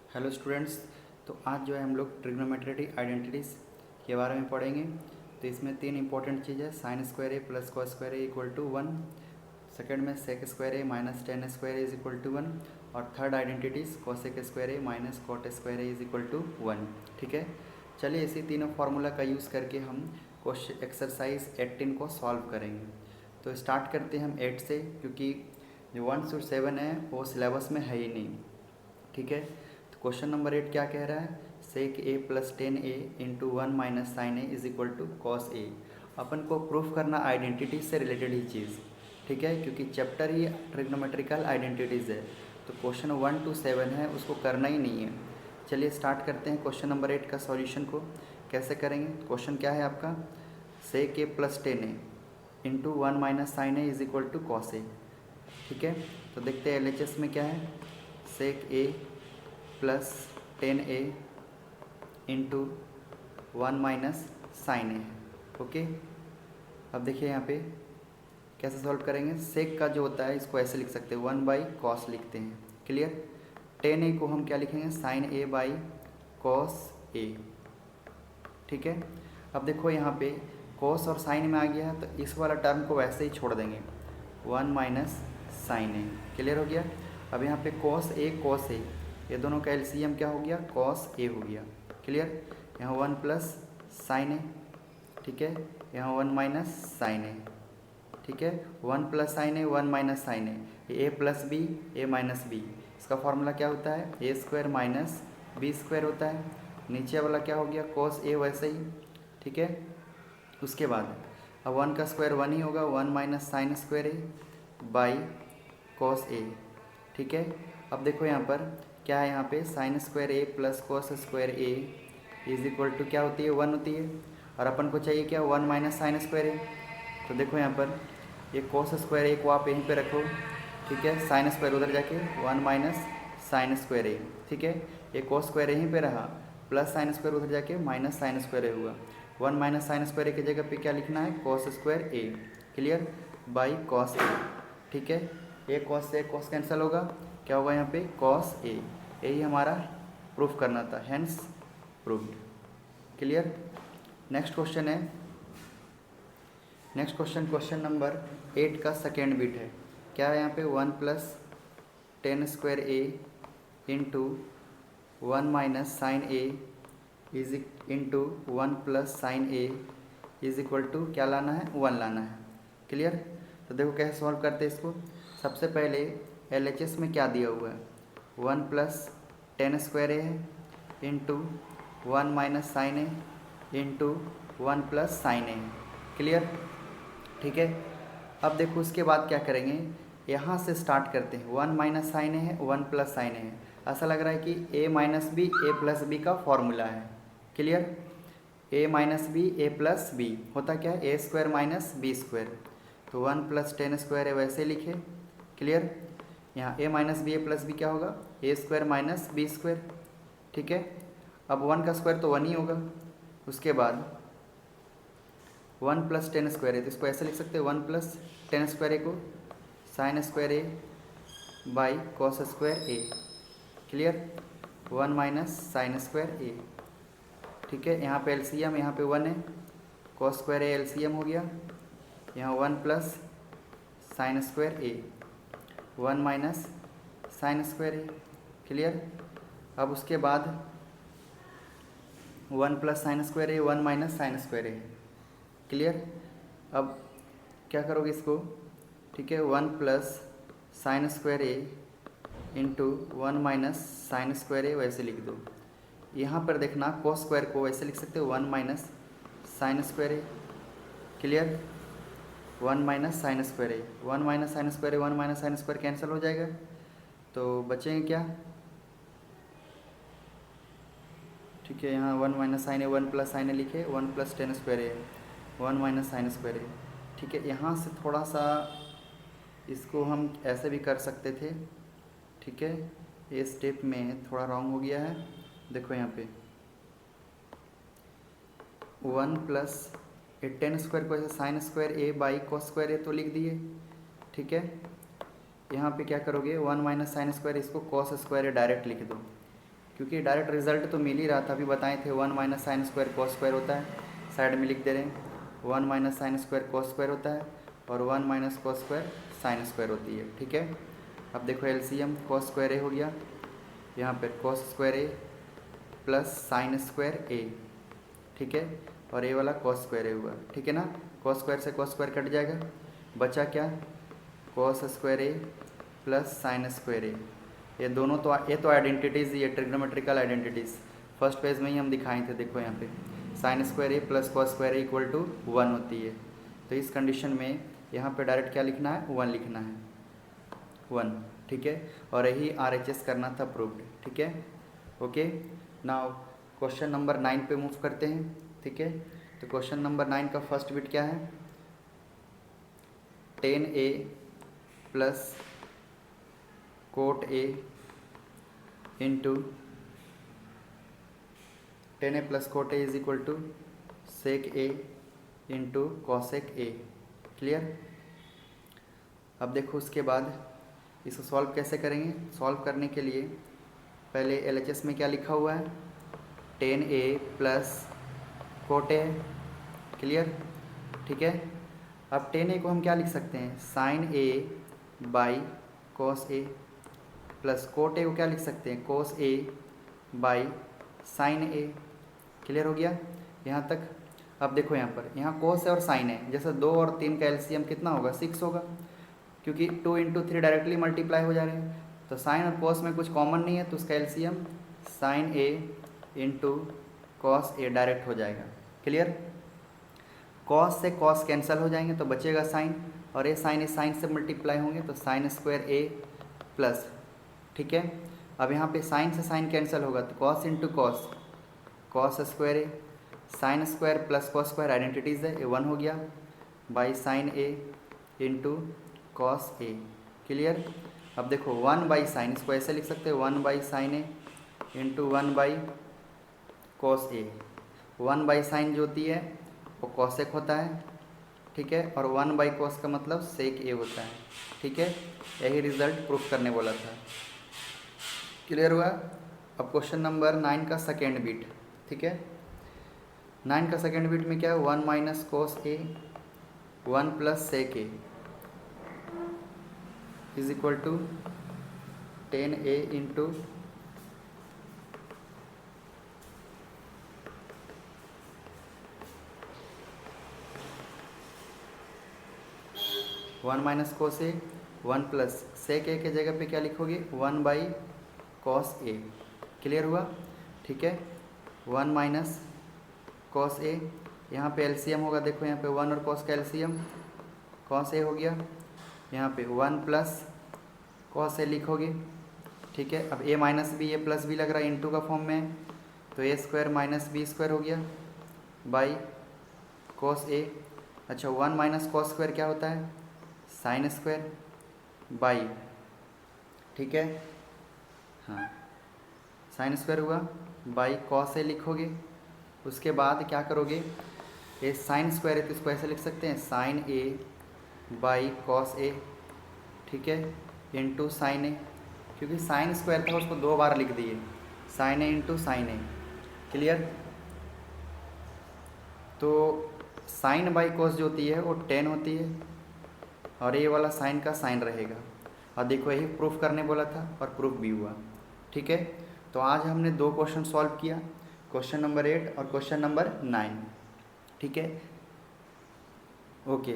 Hello students. तो आज जो है हम लोग ट्रिग्नोमेट्री आइडेंटिटीज़ के बारे में पढ़ेंगे। तो इसमें तीन इंपॉर्टेंट चीज़ है, sine square A plus cos square A equal to 1, second में sec square A minus tan square A is equal to 1, और third identities cosec square A minus cot square A is equal to 1। ठीक है, चलिए इसी तीनों formula का use करके हम क्वेश्चन एक्सरसाइज 18 को सॉल्व करेंगे। तो स्टार्ट करते हैं हम 8 से, क्योंकि जो 1 से 7 है वो सिलेबस में है ही नहीं। ठीक है, तो क्वेश्चन नंबर 8 क्या कह रहा है, sec A plus 10a into 1 minus sine A is equal to cos A. अपन को प्रूफ करना आइडेंटिटी से रिलेटेड ही चीज़, ठीक है, क्योंकि चैप्टर ही ट्रिग्नोमेट्रिकल आइडेंटिटीज़ है। तो क्वेश्चन 1 to 7 है, उसको करना ही नहीं है। चलिए स्टार्ट करते हैं क्वेश्चन नंबर 8 का सॉल्यूशन को कैसे करेंगे। क्वेश्चन क्या है आपका, sec A plus 10a into 1 minus sine A is equal to cos A. ठीक है, तो देखते हैं LHS में क्या है, sec A plus 10a into 1 minus sine A. Okay, अब देखिए यहाँ पे कैसे सॉल्व करेंगे। सेक का जो होता है इसको ऐसे लिख सकते हैं, 1 बाई कॉस लिखते हैं। क्लियर, 10a को हम क्या लिखेंगे, sign A by cos A. ठीक है, अब देखो यहाँ पे कॉस और साइन में आ गया है, तो इस वाला टर्म को वैसे ही छोड़ देंगे, 1 माइनस साइन ए। क्लियर हो गया। अब यहाँ पे कॉस ए, ये दोनों का एलसीएम क्या हो गया, कॉस ए हो गया। क्लियर, यहाँ 1 प्लस साइन ए, ठीक है, यहाँ 1 माइनस साइन ए। ठीक है, 1 प्लस साइन ए 1 माइनस साइन ए प्लस बी ए माइनस बी। इसका फॉर्मूला क्या होता है, A square minus B square होता है। नीचे वाला क्या हो गया, कॉस ए वैसे ही। ठीक है, उसके बाद अब 1 का स्क्वायर 1 ही होगा, 1 minus sine square A by cos A. ठीक है, अब देखो यहाँ पर क्या है, यहाँ पे sine square A plus cos square A is equal to क्या होती है, 1 होती है। और अपन को चाहिए क्या, 1 माइनस साइन स्क्वायर ए। तो देखो यहाँ पर ये कॉस स्क्वायर ए को आप यहीं पे रखो, ठीक है, साइन स्क्वायर उधर जाके 1 माइनस साइन स्क्वायर ए। ठीक है, ये कॉस स्क्वायर यहीं पे रहा, प्लस साइन स्क्वायर उधर जाके माइनस साइन स्क्वायर ए हुआ। 1 माइनस साइन स्क्वायर ए की जगह पे क्या लिखना है, cos square A. Clear, by cos A. ठीक है, ए कॉस से कॉस कैंसिल होगा, क्या होगा यहाँ पे, कॉस ए। यही हमारा प्रूफ करना था, hence proved. Clear, next question है, नेक्स्ट क्वेश्चन क्वेश्चन नंबर 8 का सेकेंड बिट है। क्या है यहाँ पे, 1 plus 10 square A into 1 minus sine A is into 1 plus sine A is equal to क्या लाना है, 1 लाना है। क्लियर, तो देखो कैसे सॉल्व करते हैं इसको। सबसे पहले LHS में क्या दिया हुआ है, 1 प्लस 10 स्क्वायर ए है into 1 minus sine A into 1 plus sine A. Clear, ठीक है, अब देखो उसके बाद क्या करेंगे, यहाँ से स्टार्ट करते हैं। 1 माइनस साइन ए है, 1 प्लस साइन ए है, ऐसा लग रहा है कि a minus B A plus B का फॉर्मूला है। Clear, a minus B A plus B होता क्या है, A square minus B square. तो 1 प्लस 10 स्क्वायर है वैसे लिखे। क्लियर, यहाँ a minus B A plus B क्या होगा, A square minus B square. ठीक है, अब 1 का स्क्वायर तो 1 ही होगा। उसके बाद 1 प्लस 10 स्क्वायर है, तो इसको ऐसे लिख सकते हैं, 1 प्लस 10 स्क्वायर ए को sine square A by cos square A. Clear, 1 minus sine square A. ठीक है, यहाँ पे एलसीएम, यहाँ पे 1 है, कॉस स्क्वायर ए एलसीएम हो गया, यहाँ 1 plus sign square A, 1 minus sine square A. Clear, अब उसके बाद 1 plus sign square A 1 minus sine square A. Clear, अब क्या करोगे इसको, ठीक है, 1 plus sign square A into 1 minus sine square ए वैसे लिख दो। यहाँ पर देखना कॉस स्क्वायर को वैसे लिख सकते हो, 1 minus sine square A. Clear, 1 minus sine square A, 1 minus sine square A 1 minus sine square cancel हो जाएगा, तो बचेंगे क्या, ठीक है, यहाँ 1 माइनस साइन ए 1 प्लस साइन ए लिखे, 1 plus 10 square A 1 minus sine square A. ठीक है, यहाँ से थोड़ा सा इसको हम ऐसे भी कर सकते थे। ठीक है, ये स्टेप में थोड़ा रॉन्ग हो गया है। देखो यहाँ पे 1 प्लस 10 स्क्वायर को ऐसे sine square A by cos square A तो लिख दिए। ठीक है, यहाँ पे क्या करोगे, 1 माइनस साइन स्क्वायर, इसको कॉस स्क्वायर ए डायरेक्ट लिख दो। क्योंकि डायरेक्ट रिजल्ट तो मिल ही रहा था, अभी बताए थे 1 minus sine square cos square होता है, साइड में लिख दे रहे हैं 1 minus sine square cos square होता है और 1 minus cos square sine square होती है। ठीक है, अब देखो एलसीएम कॉस स्क्वायर ए हो गया, यहाँ पर cos square A plus sign square A, ठीक है, और ए वाला कॉस स्क्वायर ए हुआ। ठीक है ना, कॉस स्क्वायर से कॉस स्क्वायर कट जाएगा, बचा क्या, cos square A plus sign square ए। ये दोनों तो आइडेंटिटीज़, ये ट्रिग्नोमेट्रिकल आइडेंटिटीज़ फर्स्ट पेज में ही हम दिखाए थे। देखो यहाँ पे sine square A plus cos square A equal to 1 होती है। तो इस कंडीशन में यहाँ पे डायरेक्ट क्या लिखना है, 1 लिखना है, 1। ठीक है, और यही RHS करना था प्रूव्ड। ठीक है, ओके। नाउ क्वेश्चन नंबर 9 पे मूव करते हैं। ठीक है, तो क्वेश्चन नंबर 9 का फर्स्ट बिट क्या है, 10A plus cot A into 10A plus cot A is equal to sec A into cosec A. Clear. अब देखो उसके बाद इसको सॉल्व कैसे करेंगे। सॉल्व करने के लिए पहले LHS में क्या लिखा हुआ है, 10A प्लस कोट ए। क्लियर, ठीक है। अब 10A को हम क्या लिख सकते हैं, sine A by cos A, plus cot A को क्या लिख सकते हैं, cos A by sine A. Clear हो गया यहाँ तक। अब देखो यहाँ पर, यहाँ कोस है और साइन है, जैसे 2 और 3 का एलसीएम कितना होगा, 6 होगा, क्योंकि 2 इंटू 3 डायरेक्टली मल्टीप्लाई हो जा रहे हैं। तो साइन और कोस में कुछ कॉमन नहीं है, तो उसका LCM sign A into cos A direct हो जाएगा। क्लियर। कॉस से कॉस कैंसिल हो जाएंगे तो बचेगा साइन, और ये साइन से मल्टीप्लाई होंगे तो साइन स्क्वायर ए प्लस। ठीक है, अब यहाँ पे साइन से साइन कैंसिल होगा तो cos into cos, cos square A, sine square plus cos square identities है, ये 1 हो गया, by sine A into cos A. Clear. अब देखो 1 बाई साइन, इसको ऐसे लिख सकते हैं 1 by sine A into 1 by cos A. 1 by sine जो होती है वो कॉसेक होता है, ठीक है, और 1 बाई कॉस का मतलब सेक ए होता है। ठीक है, यही रिजल्ट प्रूफ करने बोला था। क्लियर हुआ। अब क्वेश्चन नंबर 9 का सेकेंड बिट। ठीक है, 9 का सेकेंड बिट में क्या है, 1 minus cos A 1 plus sec A is equal to 10A into 1 minus cos A 1 plus sec A के जगह पे क्या लिखोगे, 1 बाई कॉस ए। क्लियर हुआ। ठीक है, 1 माइनस कॉस ए, यहाँ पे एलसीएम होगा, देखो यहाँ पे 1 और कॉस का एलसीएम कॉस ए हो गया, यहाँ पे 1 प्लस कॉस ए लिखोगे। ठीक है, अब ए minus B, A plus B लग रहा है, इंटू का फॉर्म में है, तो ए स्क्वायर माइनस बी स्क्वायर हो गया बाई कॉस ए। अच्छा, 1 माइनस कॉस स्क्वायर क्या होता है, साइन स्क्वायर बाई, ठीक है, हाँ, साइन स्क्वायर हुआ बाई कॉस ए लिखोगे। उसके बाद क्या करोगे, ये साइन स्क्वायर है तो इसको ऐसे लिख सकते हैं sine A by cos A, ठीक है, इंटू साइन ए, क्योंकि साइन स्क्वायर था उसको 2 बार लिख दिए, sign A into sine A. Clear. तो साइन बाई कॉस जो होती है वो 10 होती है, और ये वाला साइन का साइन रहेगा। और देखो यही प्रूफ करने बोला था और प्रूफ भी हुआ। ठीक है, तो आज हमने 2 क्वेश्चन सॉल्व किया, क्वेश्चन नंबर 8 और क्वेश्चन नंबर 9। ठीक है, ओके।